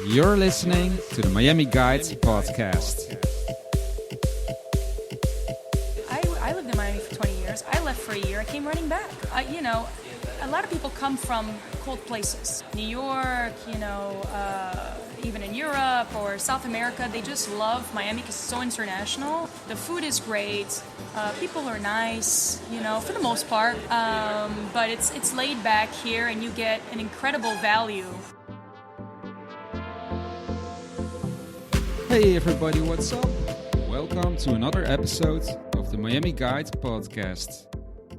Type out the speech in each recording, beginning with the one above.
You're listening to the Miami Guides podcast. I lived in Miami for 20 years. I left for a year. I came running back. A lot of people come from cold places. New York, even in Europe or South America, they just love Miami because it's so international. The food is great. People are nice, for the most part. But it's laid back here and you get an incredible value. Hey everybody, what's up? Welcome to another episode of the Miami Guides podcast,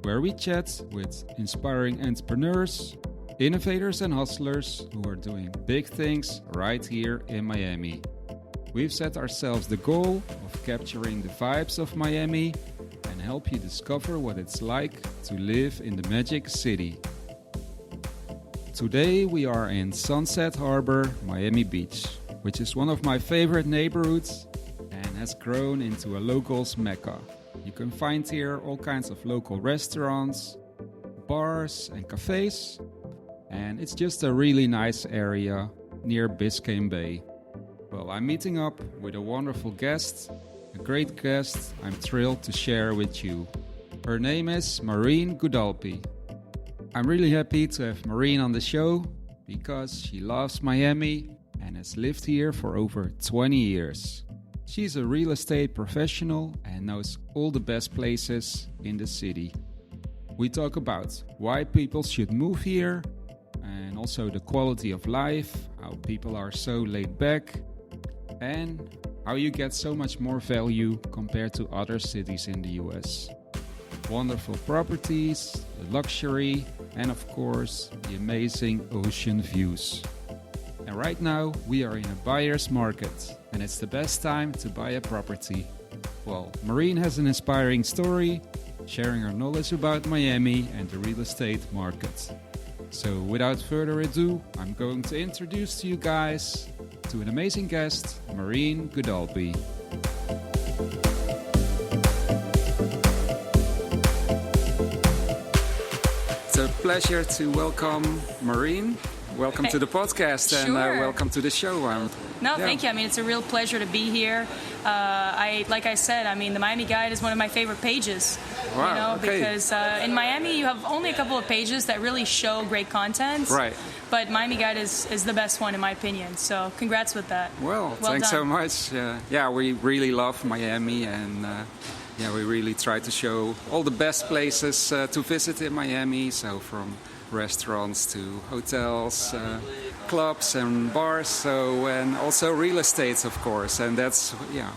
where we chat with inspiring entrepreneurs, innovators and hustlers who are doing big things right here in Miami. We've set ourselves the goal of capturing the vibes of Miami and help you discover what it's like to live in the magic city. Today we are in Sunset Harbour, Miami Beach, which is one of my favorite neighborhoods and has grown into a local's mecca. You can find here all kinds of local restaurants, bars and cafes, and it's just a really nice area near Biscayne Bay. Well, I'm meeting up with a wonderful guest, a great guest I'm thrilled to share with you. Her name is Marine Guadalpi. I'm really happy to have Marine on the show because she loves Miami and has lived here for over 20 years. She's a real estate professional and knows all the best places in the city. We talk about why people should move here and also the quality of life, how people are so laid back, and how you get so much more value compared to other cities in the US. Wonderful properties, the luxury, and of course, the amazing ocean views. And right now, we are in a buyer's market, and it's the best time to buy a property. Well, Marine has an inspiring story, sharing her knowledge about Miami and the real estate market. So without further ado, I'm going to introduce to you guys to an amazing guest, Marine Guadalpi. It's a pleasure to welcome Marine. Welcome to the podcast and welcome to the show. Thank you. I mean, it's a real pleasure to be here. Like I said, the Miami Guide is one of my favorite pages. Wow, because in Miami you have only a couple of pages that really show great content. Right. But Miami Guide is the best one in my opinion. So congrats with that. Well thanks so much. We really love Miami and we really try to show all the best places to visit in Miami. So from restaurants to hotels, clubs and bars, and also real estate, of course, and that's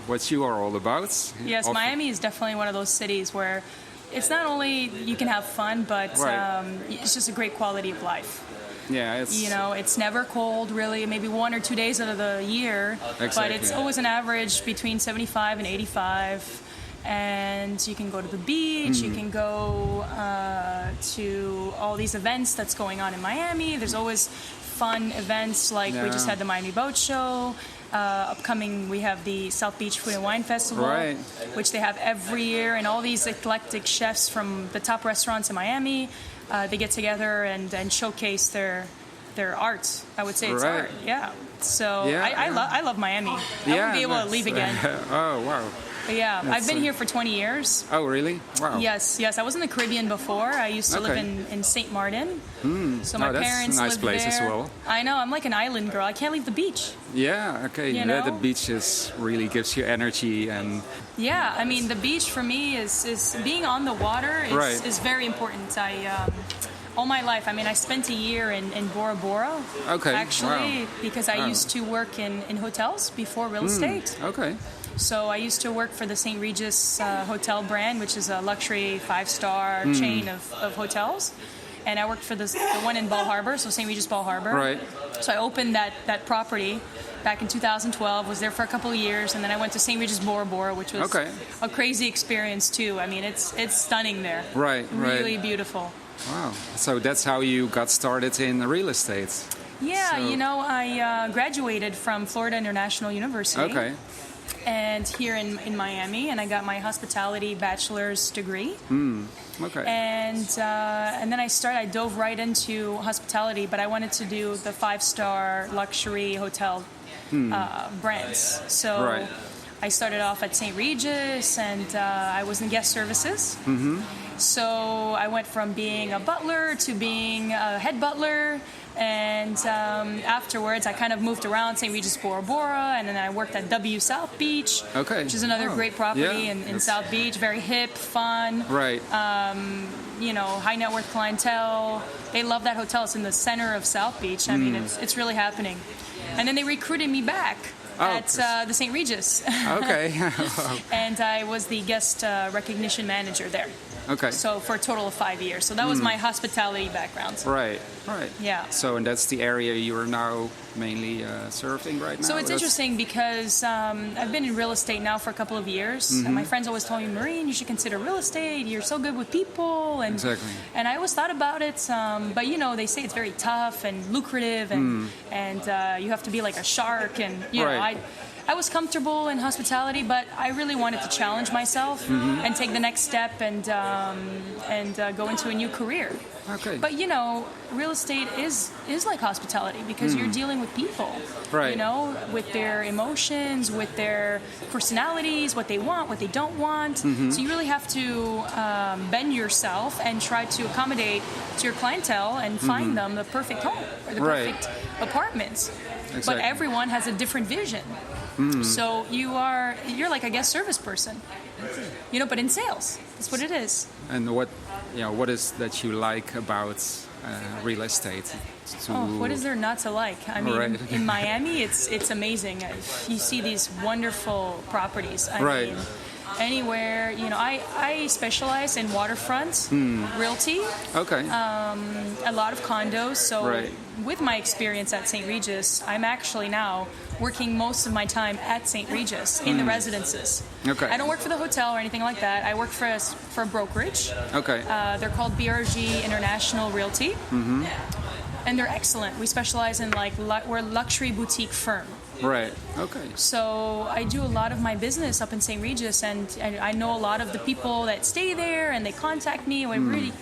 what you are all about. Yes, Miami is definitely one of those cities where it's not only you can have fun, but it's just a great quality of life. Yeah, it's never cold, really. Maybe 1 or 2 days out of the year, but it's always an average between 75 and 85. And you can go to the beach, you can go to all these events that's going on in Miami. There's always fun events like we just had the Miami Boat Show. Upcoming, we have the South Beach Food and Wine Festival, which they have every year. And all these eclectic chefs from the top restaurants in Miami, they get together and showcase their art. I would say it's art, So I love Miami. I wouldn't be able to leave again. Oh, wow. But I've been here for 20 years. Oh, really? Wow. Yes. I was in the Caribbean before. I used to live in St. Martin. So my parents that's a nice place there. as well. I know. I'm like an island girl. I can't leave the beach. Yeah, okay. The beach really gives you energy. And the beach for me is being on the water is very important. All my life, I spent a year in Bora Bora, actually, because I used to work in hotels before real estate. Okay. So I used to work for the St. Regis hotel brand, which is a luxury 5-star chain of hotels. And I worked for the one in Bal Harbour, so St. Regis Bal Harbour. Right. So I opened that property back in 2012, was there for a couple of years, and then I went to St. Regis Bora Bora, which was a crazy experience too. It's stunning there. Right. Really beautiful. Wow. So that's how you got started in real estate. Yeah, I graduated from Florida International University. Okay. and here in Miami, and I got my hospitality bachelor's degree. Okay. And then I dove right into hospitality, but I wanted to do the 5-star luxury hotel brands. So Right. I started off at St. Regis, and I was in guest services. So I went from being a butler to being a head butler. And afterwards, I kind of moved around St. Regis, Bora Bora, and then I worked at W South Beach, which is another great property in South Beach. Very hip, fun. Right. High net worth clientele. They love that hotel. It's in the center of South Beach. I mean, it's really happening. And then they recruited me back at the St. Regis. Okay. And I was the guest recognition manager there. Okay. So for a total of 5 years. So that was my hospitality background. Right. Yeah. So, and that's the area you are now mainly surfing right now? So it's interesting because I've been in real estate now for a couple of years. And my friends always told me, Marine, you should consider real estate. You're so good with people. And, exactly. And I always thought about it. But, they say it's very tough and lucrative. And you have to be like a shark. And, you know, I was comfortable in hospitality, but I really wanted to challenge myself and take the next step and go into a new career. Okay. But real estate is like hospitality because you're dealing with people, right? With their emotions, with their personalities, what they want, what they don't want. So you really have to bend yourself and try to accommodate to your clientele and find them the perfect home or the perfect apartment. Exactly. But everyone has a different vision. So you're like a guest service person, but in sales. That's what it is. And what is that you like about real estate? What is there not to like? I mean, in Miami, it's amazing. You see these wonderful properties. I mean, anywhere, I specialize in waterfront realty. Okay. A lot of condos. So with my experience at St. Regis, I'm actually now working most of my time at St. Regis in the residences. Okay. I don't work for the hotel or anything like that. I work for a brokerage. Okay. They're called BRG International Realty. And they're excellent. We specialize in we're a luxury boutique firm. Right. Okay. So I do a lot of my business up in St. Regis, and I know a lot of the people that stay there, and they contact me. And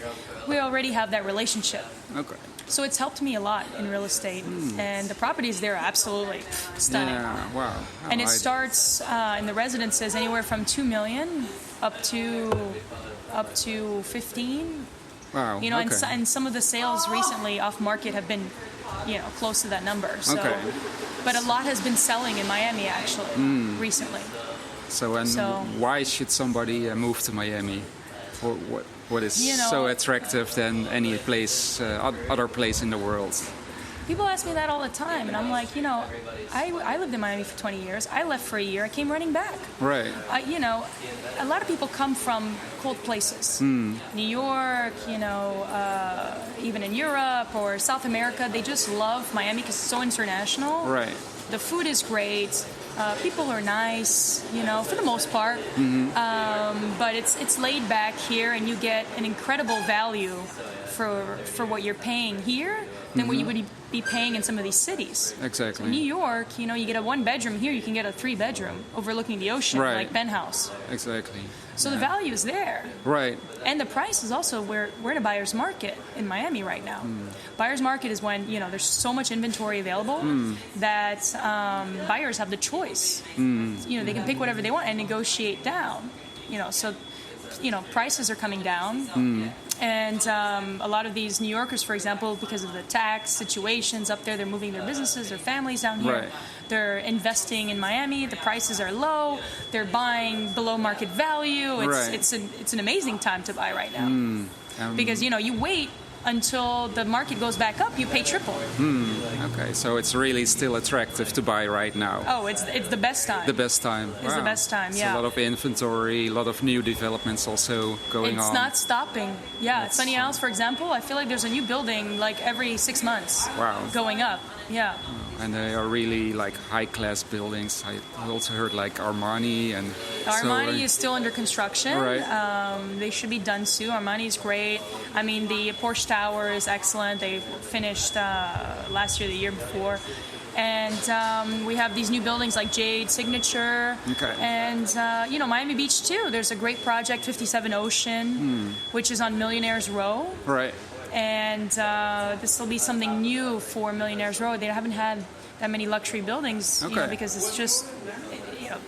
we already have that relationship. Okay. So it's helped me a lot in real estate, and the properties there are absolutely stunning. Yeah. Wow. And it starts in the residences anywhere from $2 million up to 15. Wow. And some of the sales recently off market have been, close to that number. So, but a lot has been selling in Miami actually recently. So why should somebody move to Miami? What is so attractive than any place, other place in the world? People ask me that all the time, and I'm like, I lived in Miami for 20 years. I left for a year. I came running back. Right. A lot of people come from cold places. New York, even in Europe or South America. They just love Miami because it's so international. Right. The food is great. People are nice, for the most part. But it's laid back here, and you get an incredible value for what you're paying here than what you would be paying in some of these cities. Exactly. So New York, you get a 1-bedroom. Here you can get a 3-bedroom overlooking the ocean, like penthouse. Exactly. So the value is there. Right. And the price is also, we're in a buyer's market in Miami right now. Buyer's market is when, there's so much inventory available that buyers have the choice. They can pick whatever they want and negotiate down. So prices are coming down. And a lot of these New Yorkers, for example, because of the tax situations up there, they're moving their businesses, their families down here. Right. They're investing in Miami. The prices are low. They're buying below market value. It's an amazing time to buy right now. Because, you wait until the market goes back up, you pay triple. Okay, so it's really still attractive to buy right now. Oh, it's the best time. The best time. It's the best time, yeah. It's a lot of inventory, a lot of new developments also going on. It's not stopping. Yeah, at Sunny Isles, for example, I feel like there's a new building every 6 months. Wow. Going up, yeah. And they are really high-class buildings. I also heard Armani and... Armani is still under construction. Right. They should be done soon. Armani is great. I mean, the Porsche Tower is excellent. They finished last year, the year before. And we have these new buildings like Jade, Signature, and Miami Beach too. There's a great project, 57 Ocean, which is on Millionaires Row. Right. And this will be something new for Millionaires Row. They haven't had that many luxury buildings, because it's just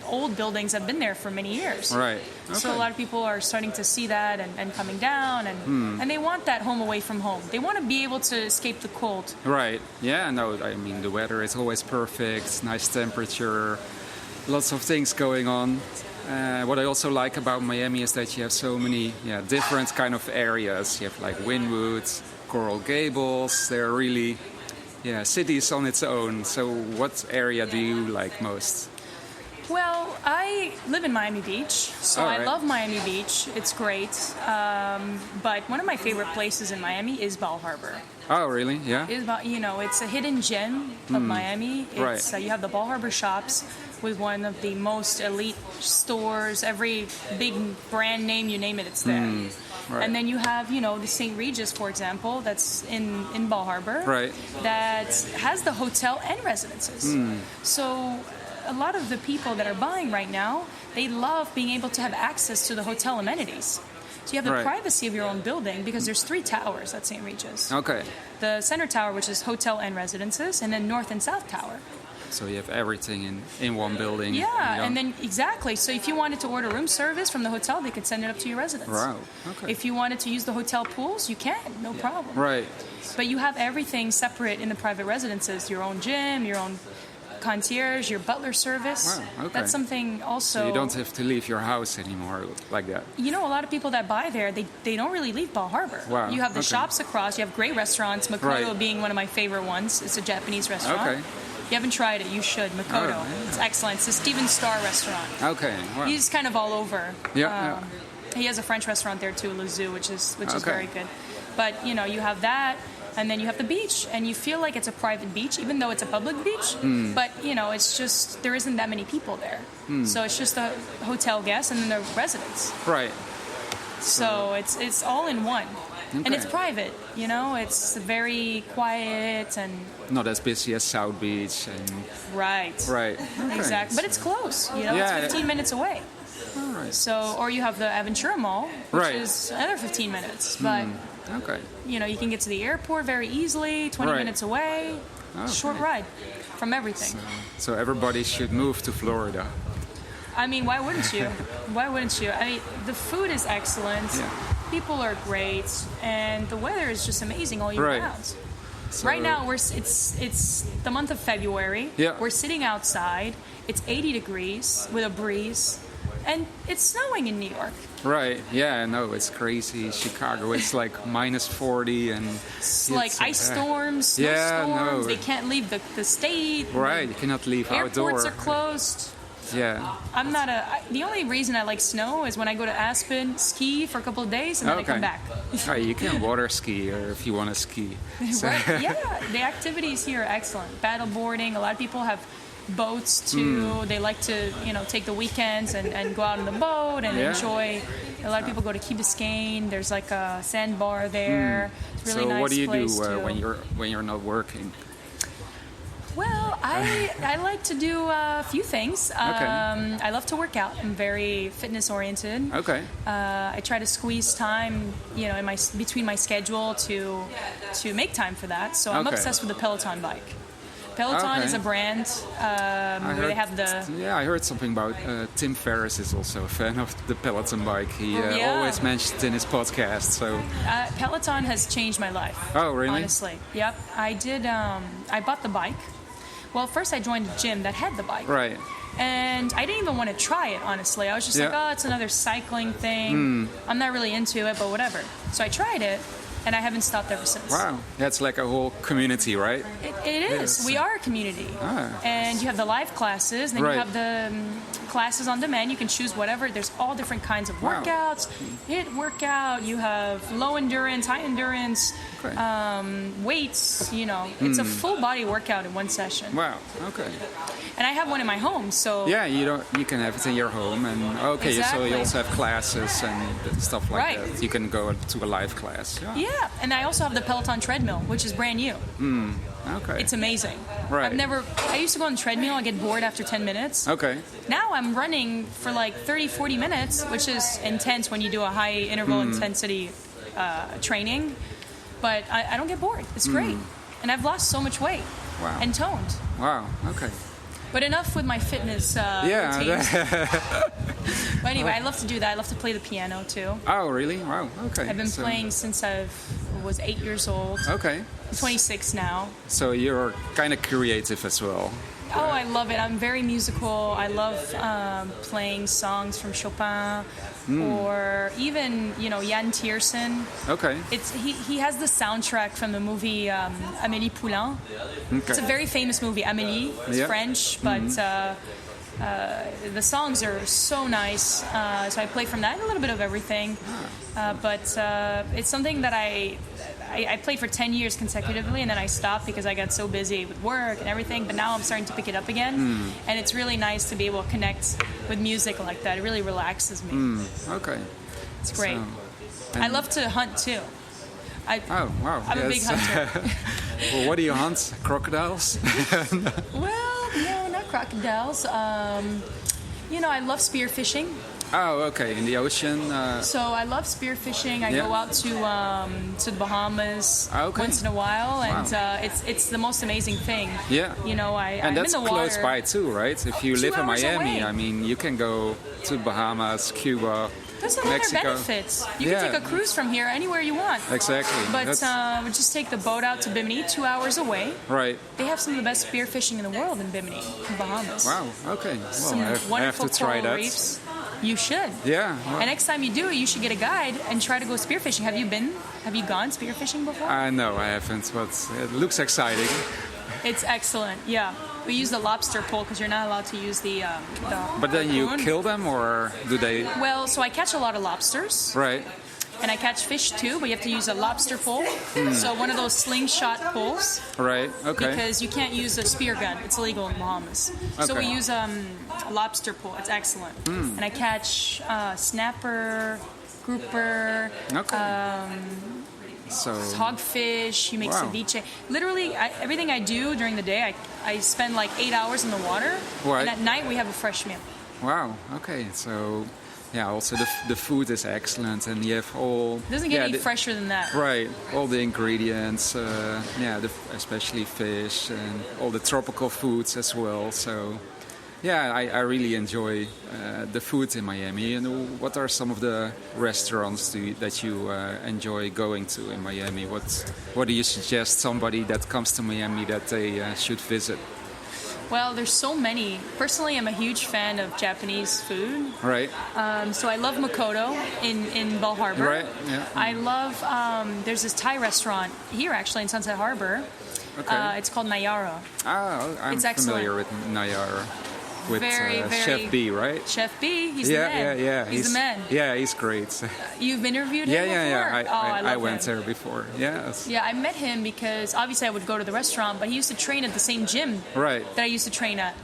old buildings have been there for many years. Right. Okay. So a lot of people are starting to see that and coming down, and they want that home away from home. They want to be able to escape the cold. Right. Yeah. No. I mean, the weather is always perfect. Nice temperature. Lots of things going on. What I also like about Miami is that you have so many different kind of areas. You have like Wynwood, Coral Gables. They're really cities on its own. So what area do you like most? Well, I live in Miami Beach, so I love Miami Beach. It's great. But one of my favorite places in Miami is Bal Harbour. Oh, really? Yeah. It's a hidden gem of Miami. It's, you have the Bal Harbour shops with one of the most elite stores. Every big brand name, you name it, it's there. Right. And then you have, the St. Regis, for example, that's in Bal Harbour. Right. That has the hotel and residences. So a lot of the people that are buying right now, they love being able to have access to the hotel amenities. So you have the privacy of your own building, because there's 3 towers at St. Regis. Okay. The center tower, which is hotel and residences, and then north and south tower. So you have everything in one building. Yeah, and then exactly. So if you wanted to order room service from the hotel, they could send it up to your residence. Wow. Okay. If you wanted to use the hotel pools, you can, no problem. Right. But you have everything separate in the private residences, your own gym, your own concierge, your butler service. Wow, okay. That's something also... So you don't have to leave your house anymore like that. A lot of people that buy there, they don't really leave Bal Harbour. Wow. You have the shops across, you have great restaurants, Makoto being one of my favorite ones. It's a Japanese restaurant. Okay. If you haven't tried it, you should. Makoto. It's excellent. It's a Steven Starr restaurant. Okay. Wow. He's kind of all over. Yeah. He has a French restaurant there too, Le Zoo, which is very good. But, you have that. And then you have the beach, and you feel like it's a private beach, even though it's a public beach. But, it's just, there isn't that many people there. So it's just the hotel guests and then the residents. Right. So it's all in one. Okay. And it's private, it's very quiet and... Not as busy as South Beach. Right. Okay. Exactly. But it's close, it's 15 minutes away. All right. So, or you have the Aventura Mall, which is another 15 minutes. But... Okay. You can get to the airport very easily, 20 minutes away. Okay. Short ride from everything. So everybody should move to Florida. I mean, why wouldn't you? Why wouldn't you? I mean, the food is excellent. Yeah. People are great, and the weather is just amazing all year round. So right now, it's the month of February. Yeah. We're sitting outside. It's 80 degrees with a breeze. And it's snowing in New York. Right, yeah, no, it's crazy. Chicago, it's like minus 40 and... It's like ice storms, snowstorms. They can't leave the state. Right, you cannot leave outdoor. Airports are closed. Yeah. The only reason I like snow is when I go to Aspen, ski for a couple of days, and then I come back. You can water ski or if you want to ski. So. Right, yeah, the activities here are excellent. Paddle boarding, a lot of people have boats too. They like to, take the weekends and go out on the boat and enjoy. A lot of people go to Key Biscayne. There's like a sandbar there. It's really nice. So what do you do too. when you're not working? Well, I like to do a few things. I love to work out. I'm very fitness oriented. Okay. I try to squeeze time, in between my schedule to make time for that. So I'm obsessed with the Peloton bike. Peloton is a brand where they have the... Yeah, I heard something about Tim Ferriss is also a fan of the Peloton bike. He always mentions it in his podcast. So Peloton has changed my life. Oh, really? Honestly. Yep. I did... I bought the bike. Well, first I joined a gym that had the bike. Right. And I didn't even want to try it, honestly. I was just like, it's another cycling thing. I'm not really into it, but whatever. So I tried it. And I haven't stopped ever since. Wow. That's like a whole community, right? It is. We are a community. And you have the live classes, and then you have the classes on demand. You can choose whatever. There's all different kinds of workouts. HIIT workout. You have low endurance, high endurance, weights. It's a full body workout in one session. Wow. Okay. And I have one in my home, so... Yeah, you can have it in your home. And so you also have classes and stuff like that. You can go to a live class. Yeah, and I also have the Peloton treadmill, which is brand new. Okay. It's amazing. Right. I used to go on the treadmill, I get bored after 10 minutes. Okay. Now I'm running for like 30, 40 minutes, which is intense when you do a high interval intensity training. But I don't get bored. It's great. And I've lost so much weight. Wow. And toned. Wow, okay. But enough with my fitness routines. But anyway, I love to do that. I love to play the piano too. Oh, really? Wow, okay. I've been playing since I was 8 years old. Okay. I'm 26 now. So you're kind of creative as well. Oh, I love it. I'm very musical. I love playing songs from Chopin or even, Jan Tiersen. Okay. He has the soundtrack from the movie Amélie Poulain. Okay. It's a very famous movie, Amélie. It's French, but the songs are so nice. So I play from that, a little bit of everything. But it's something that I played for 10 years consecutively, and then I stopped because I got so busy with work and everything. But now I'm starting to pick it up again, and it's really nice to be able to connect with music like that. It really relaxes me. Okay. It's great. I love to hunt too. Oh, wow. I'm a big hunter. Well, what do you hunt? Crocodiles? Well, no, not crocodiles. I love spearfishing. Oh, okay. In the ocean. So I love spearfishing. I go out to the Bahamas once in a while, and it's the most amazing thing. Yeah. I'm that's in the close water. by too, right? If you live in Miami, away. I mean, you can go to Bahamas, Cuba, There's a lot of Mexico. benefits. You can take a cruise from here anywhere you want. Exactly. But we just take the boat out to Bimini, 2 hours away. Right. They have some of the best spearfishing in the world in Bimini, in Bahamas. Wow. Okay. Well, Some I have wonderful to try coral that. reefs. You should. Yeah. Well, And next time you do it, you should get a guide and try to go spearfishing. Have you gone spearfishing before? no, I haven't, but it looks exciting. It's excellent, yeah. We use the lobster pole because you're not allowed to use the But then you harpoon. kill them, or do they? Well, so I catch a lot of lobsters. Right. And I catch fish too, but you have to use a lobster pole. So one of those slingshot poles. Right. Okay. Because you can't use a spear gun. It's illegal in Bahamas. So Okay. we use a lobster pole. It's excellent. And I catch snapper, grouper, Okay. So. hogfish. You make Wow. ceviche. Literally, everything I do during the day, I spend like 8 hours in the water. Right. And at night, we have a fresh meal. Wow. Okay. So. Yeah. Also, the food is excellent, and you have all. It doesn't get any fresher than that. Right, all the ingredients, especially fish and all the tropical foods as well. So, yeah, I really enjoy the food in Miami. And what are some of the restaurants that you enjoy going to in Miami? What do you suggest somebody that comes to Miami that they should visit? Well, there's so many. Personally, I'm a huge fan of Japanese food. Right. So I love Makoto in Bal Harbour. Right, yeah. I love, there's this Thai restaurant here actually in Sunset Harbour. Okay. It's called NaiYaRa. Oh, I'm It's familiar with NaiYaRa. With Very, Chef B, right? Chef B, he's the man. Yeah. He's the man. Yeah, he's great. You've interviewed him before? I went there before. Yes. Yeah, I met him because obviously I would go to the restaurant, but he used to train at the same gym Right. that I used to train at,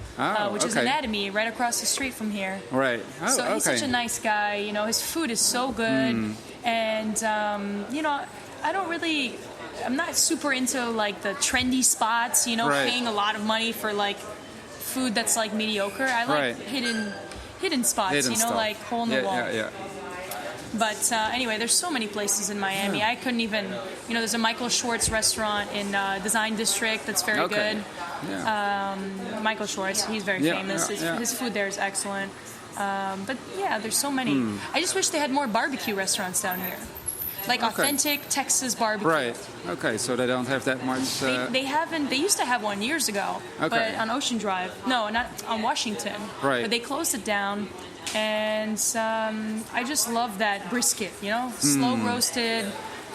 which is Anatomy, right across the street from here. Right. Oh, So he's such a nice guy. His food is so good, and I don't really. I'm not super into like the trendy spots. Right. Paying a lot of money for like food that's like mediocre. I like hidden spots. Stuff. Like hole in the wall. Yeah. But anyway, there's so many places in Miami. I couldn't even. There's a Michael Schwartz restaurant in Design District that's very good. Yeah. Michael Schwartz, he's very famous. His food there is excellent. But yeah, there's so many. I just wish they had more barbecue restaurants down here. Like authentic Texas barbecue. Right. Okay, so they don't have that much... They haven't... They used to have one years ago. Okay. But on Ocean Drive. No, not on Washington. Right. But they closed it down. And I just love that brisket, Slow roasted,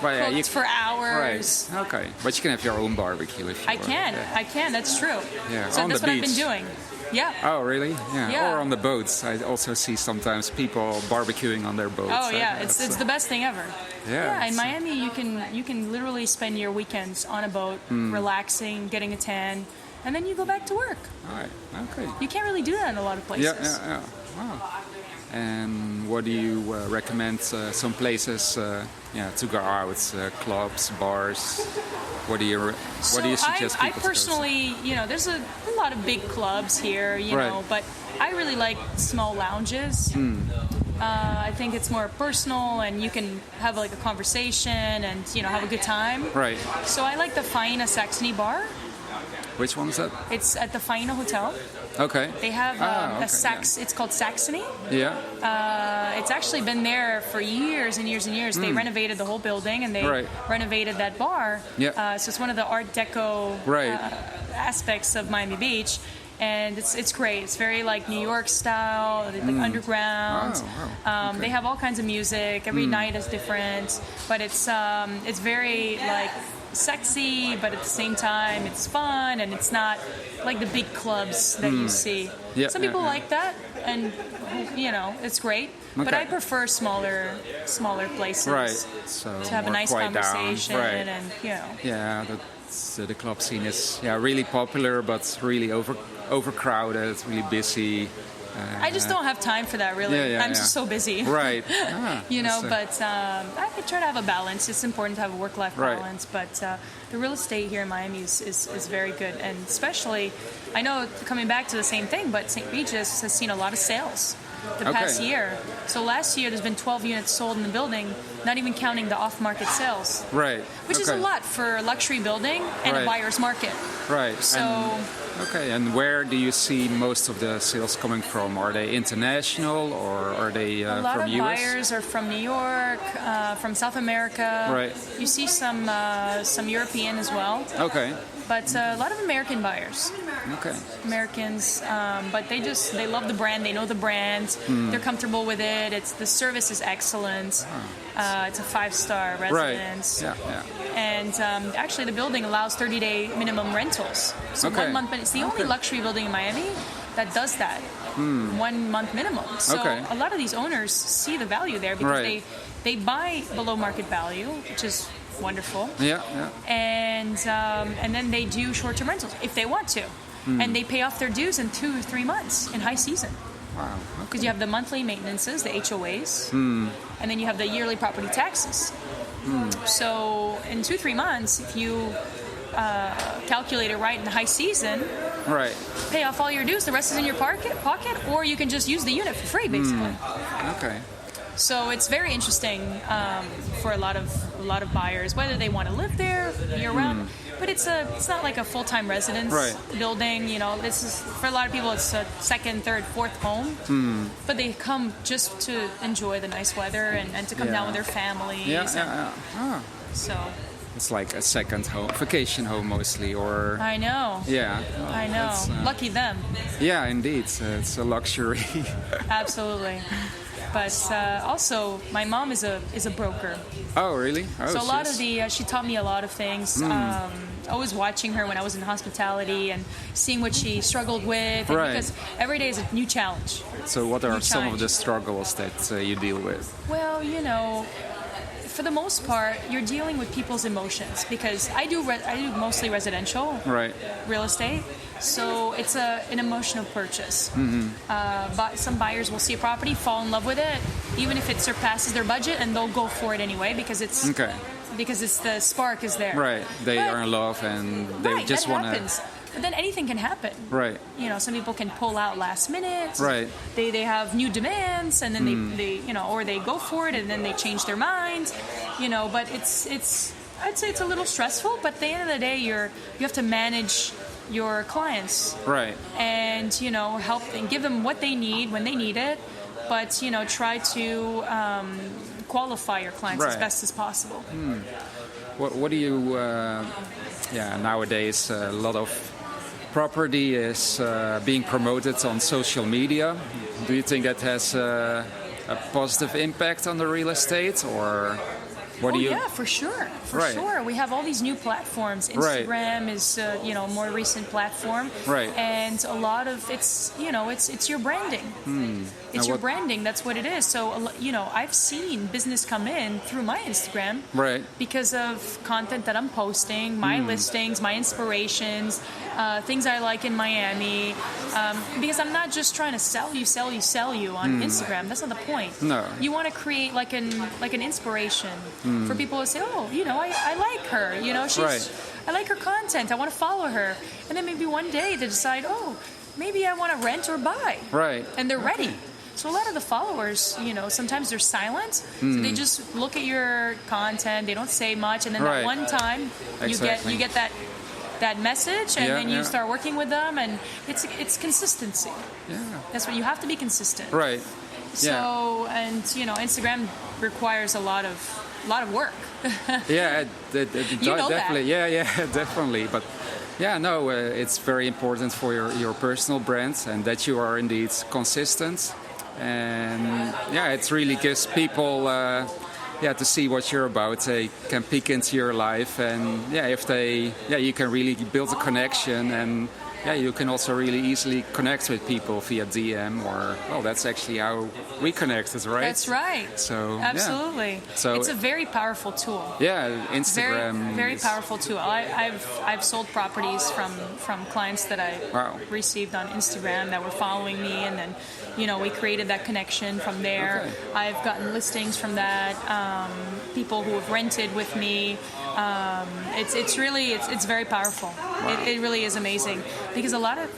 cooked for hours. Right. Okay. But you can have your own barbecue if you want. I can. That's true. Yeah. So on that's the what beach. I've been doing. Yeah. Oh, really? Yeah. Or on the boats. I also see sometimes people barbecuing on their boats. Oh yeah, it's the best thing ever. Yeah. In Miami, you can literally spend your weekends on a boat, relaxing, getting a tan, and then you go back to work. All right. Okay. You can't really do that in a lot of places. Yeah. Wow. And what do you recommend? Some places, to go out, clubs, bars. What do you suggest I people to personally, there's a lot of big clubs here, but I really like small lounges. I think it's more personal, and you can have like a conversation and have a good time. Right. So I like the Faina Saxony bar. Which one is that? It's at the Faina Hotel. Okay. They have It's called Saxony. Yeah. It's actually been there for years and years and years. They renovated the whole building, and they renovated that bar. Yeah. So it's one of the Art Deco aspects of Miami Beach. And it's great. It's very like New York style, like underground. Wow. Okay. They have all kinds of music. Every night is different, but it's very like sexy, but at the same time it's fun, and it's not like the big clubs that you see. Yeah, Some people like that, and it's great. Okay. But I prefer smaller places, right? So to have a nice conversation, right. and Yeah, the club scene is really popular, but really overcrowded, really busy. I just don't have time for that, really. I'm just so busy. Right. But I try to have a balance. It's important to have a work-life balance. But the real estate here in Miami is very good. And especially, I know, coming back to the same thing, but St. Regis has seen a lot of sales the past year. So last year, there's been 12 units sold in the building, not even counting the off-market sales. Right. Which is a lot for a luxury building and a buyer's market. Right. So... And where do you see most of the sales coming from? Are they international, or are they from US? A lot of buyers are from New York, from South America. Right. You see some European as well. Okay. But a lot of American buyers. Okay. Americans, but they love the brand. They know the brand. They're comfortable with it. The service is excellent. It's a 5-star residence. Right. Yeah. And actually, the building allows 30-day minimum rentals. So 1 month. It's the only luxury building in Miami that does that. 1 month minimum. So a lot of these owners see the value there because they buy below market value, which is wonderful. Yeah. And then they do short-term rentals if they want to. And they pay off their dues in 2 or 3 months in high season. Wow. Because you have the monthly maintenances, the HOAs, and then you have the yearly property taxes. So in 2-3 months, if you calculate it right in the high season, pay off all your dues, the rest is in your pocket, or you can just use the unit for free, basically. Okay. So it's very interesting for a lot of buyers, whether they want to live there year round. But it's not like a full-time residence building. This is, for a lot of people, it's a second, third, fourth home. But they come just to enjoy the nice weather and to come down with their families. So it's like a second home, vacation home mostly, or... I know. Yeah. I know. Lucky them. Yeah, indeed. It's a luxury. Absolutely. But also, my mom is a broker. Oh, really? Oh, so a lot of she taught me a lot of things. Always watching her when I was in hospitality and seeing what she struggled with. Because every day is a new challenge. So what are some of the struggles that you deal with? Well, for the most part, you're dealing with people's emotions. Because I do mostly residential real estate. So it's an emotional purchase. But some buyers will see a property, fall in love with it, even if it surpasses their budget, and they'll go for it anyway because it's the spark is there. Right. They are in love and they just want to. But then anything can happen. Right. Some people can pull out last minute. Right. They have new demands, and then they or they go for it and then they change their mind. But it's I'd say it's a little stressful. But at the end of the day, you have to manage your clients, and help and give them what they need when they need it, but try to qualify your clients as best as possible. What do you nowadays a lot of property is being promoted on social media. Do you think that has a positive impact on the real estate, or what do you? Yeah, for sure. For sure. We have all these new platforms. Instagram is a more recent platform. And a lot of it's your branding. It's your branding. That's what it is. So I've seen business come in through my Instagram because of content that I'm posting, my listings, my inspirations, things I like in Miami, because I'm not just trying to sell you on Instagram. That's not the point. No. You want to create like an inspiration for people to say, oh, I like her. I like her content. I want to follow her. And then maybe one day they decide, oh, maybe I want to rent or buy. Right. And they're ready. So a lot of the followers, sometimes they're silent. So they just look at your content. They don't say much. And then that one time you get that message, and then you start working with them, and it's consistency. Yeah. That's what you have to be consistent. Right. So and Instagram requires a lot of work. Definitely. That. Definitely. But it's very important for your personal brand, and that you are indeed consistent. And it really gives people to see what you're about. They can peek into your life, and you can really build a connection, and you can also really easily connect with people via DM, or that's actually how we connected, right? That's right. So absolutely. So it's a very powerful tool. Yeah, Instagram. Very powerful tool. I've sold properties from clients that I received on Instagram that were following me, and then we created that connection from there. Okay. I've gotten listings from that. People who have rented with me. It's very powerful. Wow. It really is amazing, because a lot of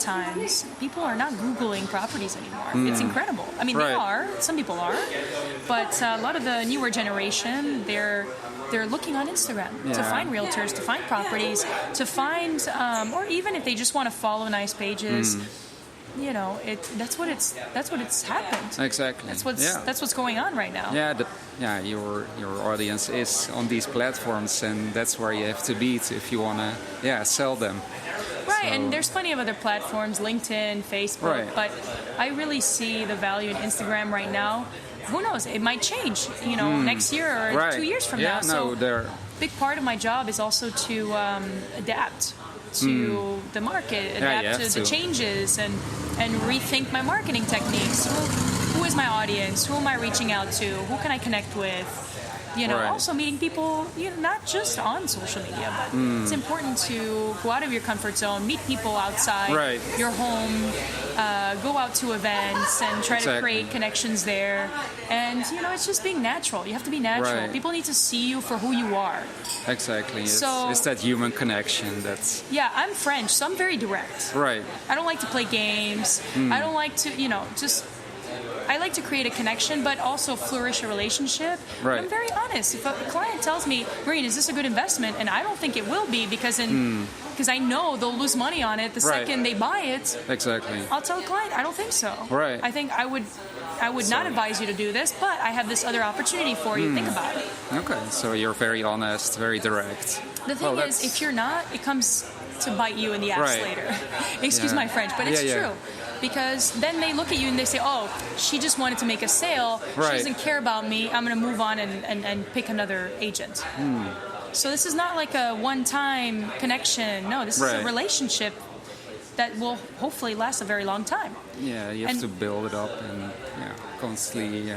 times people are not Googling properties anymore. It's incredible. I mean, they are. Some people are, but a lot of the newer generation, they're looking on Instagram to find realtors, to find properties, to find, or even if they just want to follow nice pages. That's what it's happened. Exactly. That's what's going on right now. Your audience is on these platforms, and that's where you have to be if you want to sell them. Right, and there's plenty of other platforms, LinkedIn, Facebook, but I really see the value in Instagram right now. Who knows? It might change, next year or 2 years from now. So big part of my job is also to adapt to the market, adapt to the changes, and rethink my marketing techniques. Who is my audience? Who am I reaching out to? Who can I connect with? Also meeting people, not just on social media, but it's important to go out of your comfort zone, meet people outside your home, go out to events and try to create connections there. And, it's just being natural. You have to be natural. Right. People need to see you for who you are. Exactly. It's that human connection that's... Yeah, I'm French, so I'm very direct. Right. I don't like to play games. I don't like to, I like to create a connection, but also flourish a relationship. Right. I'm very honest. If a client tells me, Marine, is this a good investment? And I don't think it will be, because I know they'll lose money on it the second they buy it. Exactly. I'll tell the client, I don't think so. Right. I think I would not advise you to do this, but I have this other opportunity for you. Think about it. Okay, so you're very honest, very direct. The thing is, if you're not, it comes to bite you in the ass later. Excuse my French, but it's true. Because then they look at you and they say, oh, she just wanted to make a sale. She doesn't care about me. I'm going to move on and pick another agent. So this is not like a one-time connection. No, this is a relationship that will hopefully last a very long time. Yeah, you have to build it up and constantly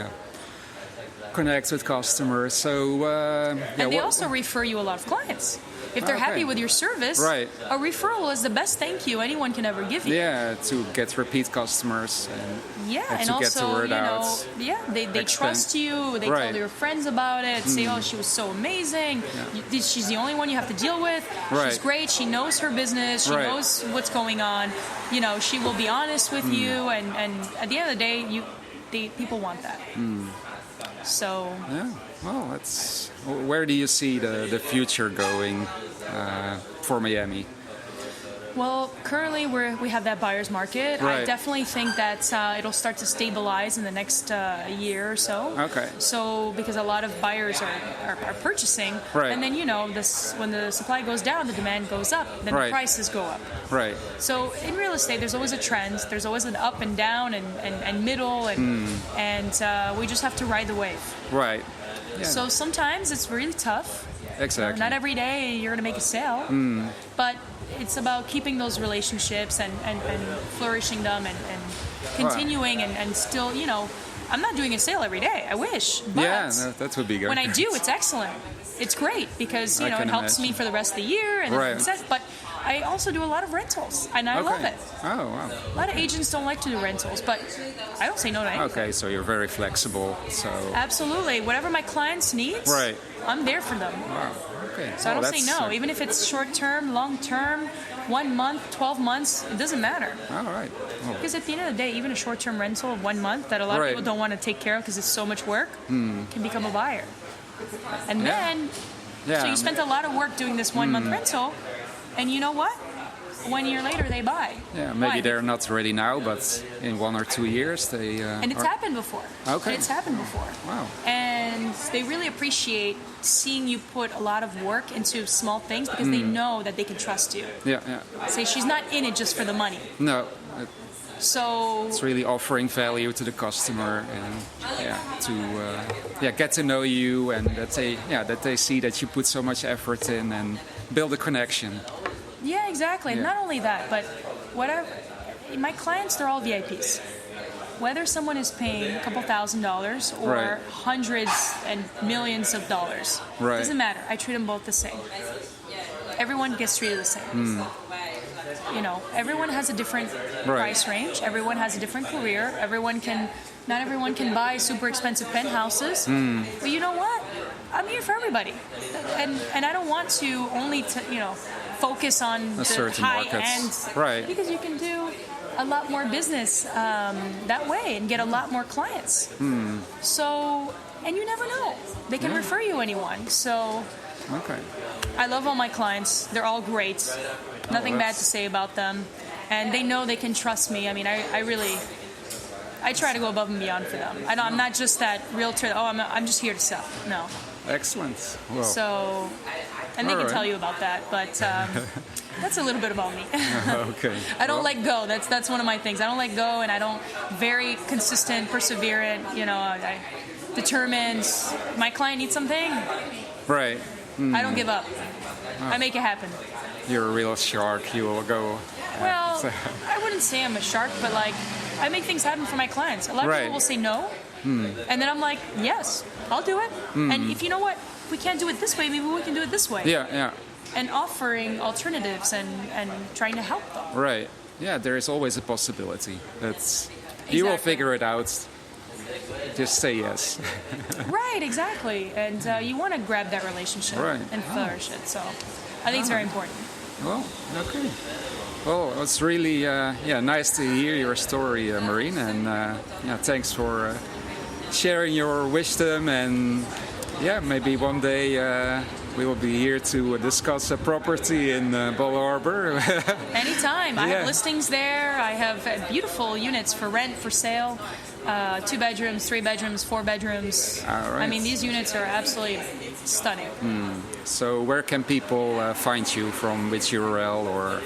connect with customers. So and they also refer you a lot of clients. If they're happy with your service, a referral is the best thank you anyone can ever give you. Yeah, to get repeat customers and to also, get the word out. They trust you. They tell their friends about it. Say, oh, she was so amazing. She's the only one you have to deal with. She's great. She knows her business. She knows what's going on. She will be honest with you. And at the end of the day, people want that. So well, where do you see the future going for Miami? Well, currently we have that buyer's market. I definitely think that it'll start to stabilize in the next year or so. Okay. So because a lot of buyers are purchasing, and then when the supply goes down, the demand goes up, then the prices go up. Right. So in real estate, there's always a trend. There's always an up and down and middle, and we just have to ride the wave. Right. Yeah. So sometimes it's really tough. Exactly. Not every day you're going to make a sale, but it's about keeping those relationships and flourishing them and continuing and still, I'm not doing a sale every day. I wish. But that would be good. When I do, it's excellent. It's great because, it helps me for the rest of the year. And but I also do a lot of rentals, and I love it. Oh, wow. A lot of agents don't like to do rentals, but I don't say no to anything. Okay, so you're very flexible. So absolutely, whatever my clients need, right. I'm there for them. Wow. Okay. So I don't say no, even if it's short term, long term, 1 month, 12 months, it doesn't matter. All right. Well, because at the end of the day, even a short term rental of 1 month that a lot of people don't want to take care of because it's so much work can become a buyer. And then, so you spent a lot of work doing this 1 month rental, and you know what? 1 year later, they buy. Yeah, maybe they're not ready now, but in 1 or 2 years, they. And it's happened before. Okay. It's happened before. Wow. And they really appreciate seeing you put a lot of work into small things because they know that they can trust you. Yeah, yeah. Say she's not in it just for the money. No. So it's really offering value to the customer and to get to know you, and that they see that you put so much effort in and build a connection. Yeah, exactly. Yeah. Not only that, but my clients, they're all VIPs. Whether someone is paying a couple $1,000s or hundreds and millions of dollars, doesn't matter. I treat them both the same. Everyone gets treated the same. You know, everyone has a different price range. Everyone has a different career. Not everyone can buy super expensive penthouses. But you know what? I'm here for everybody, and I don't want to only focus on the high end, because you can do a lot more business that way and get a lot more clients. So, and you never know, they can refer you anyone. So, I love all my clients. They're all great. Nothing bad to say about them, and they know they can trust me. I mean, I try to go above and beyond for them. I'm not just that realtor. I'm just here to sell. No. Excellent. Well. So, and they can tell you about that, but that's a little bit about me. Okay. I don't let go. That's one of my things. I don't let go, and I don't very consistent, perseverant. I determined. My client needs something. Right. I don't give up. I make it happen. You're a real shark. You will go. Well, I wouldn't say I'm a shark, but I make things happen for my clients. A lot of people will say no, and then I'm like, yes, I'll do it. And if you know what, we can't do it this way, maybe we can do it this way. Yeah, yeah. And offering alternatives and trying to help them. Right. Yeah, there is always a possibility. You will figure it out. Just say yes. Right, exactly. And you want to grab that relationship and flourish it. So I think it's very important. Well, okay. Well, it's really nice to hear your story, Marine, and thanks for sharing your wisdom. And maybe one day we will be here to discuss a property in Bal Harbour. Anytime. I have listings there. I have beautiful units for rent, for sale. 2 bedrooms, 3 bedrooms, 4 bedrooms. All right. I mean, these units are absolutely stunning. So where can people find you, from which URL or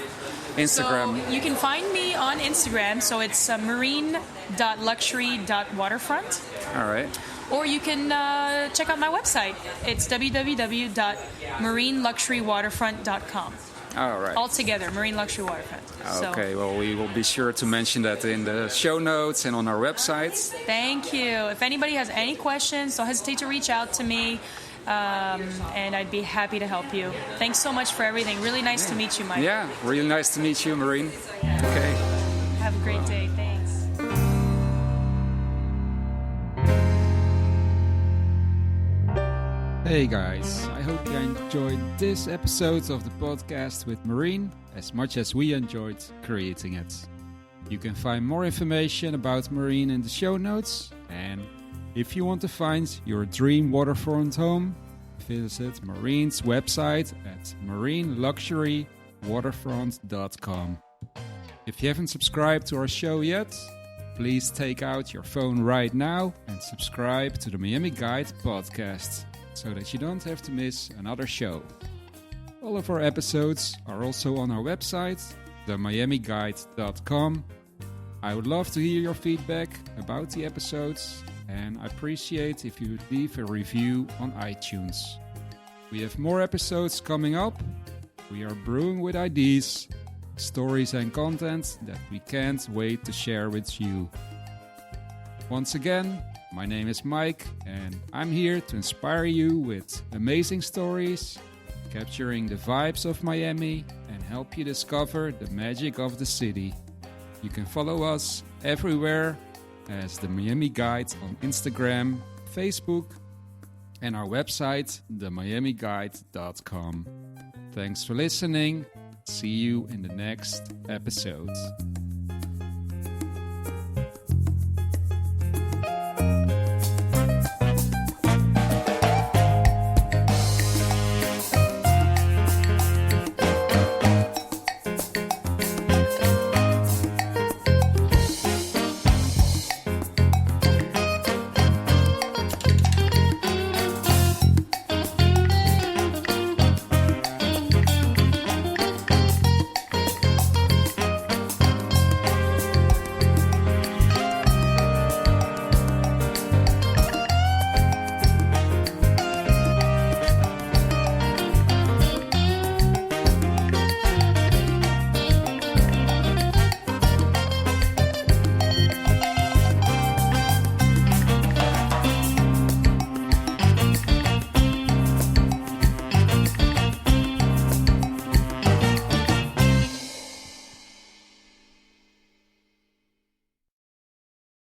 Instagram? So you can find me on Instagram. So it's marine.luxury.waterfront. All right. Or you can check out my website. It's www.marineluxurywaterfront.com. All right. All together, Marine Luxury Waterfront. Okay, well, we will be sure to mention that in the show notes and on our website. Thank you. If anybody has any questions, don't hesitate to reach out to me, and I'd be happy to help you. Thanks so much for everything. Really nice to meet you, Mike. Yeah, really nice to meet you, Marine. Okay. Have a great day. Thanks. Hey guys, I hope you enjoyed this episode of the podcast with Marine as much as we enjoyed creating it. You can find more information about Marine in the show notes, and if you want to find your dream waterfront home, visit Marine's website at marineluxurywaterfront.com. If you haven't subscribed to our show yet, please take out your phone right now and subscribe to the Miami Guide podcast, so that you don't have to miss another show. All of our episodes are also on our website, themiamiguide.com. I would love to hear your feedback about the episodes, and I appreciate if you would leave a review on iTunes. We have more episodes coming up. We are brewing with ideas, stories and content that we can't wait to share with you. Once again, my name is Mike, and I'm here to inspire you with amazing stories, capturing the vibes of Miami, and help you discover the magic of the city. You can follow us everywhere as the Miami Guide on Instagram, Facebook, and our website, themiamiguide.com. Thanks for listening. See you in the next episode.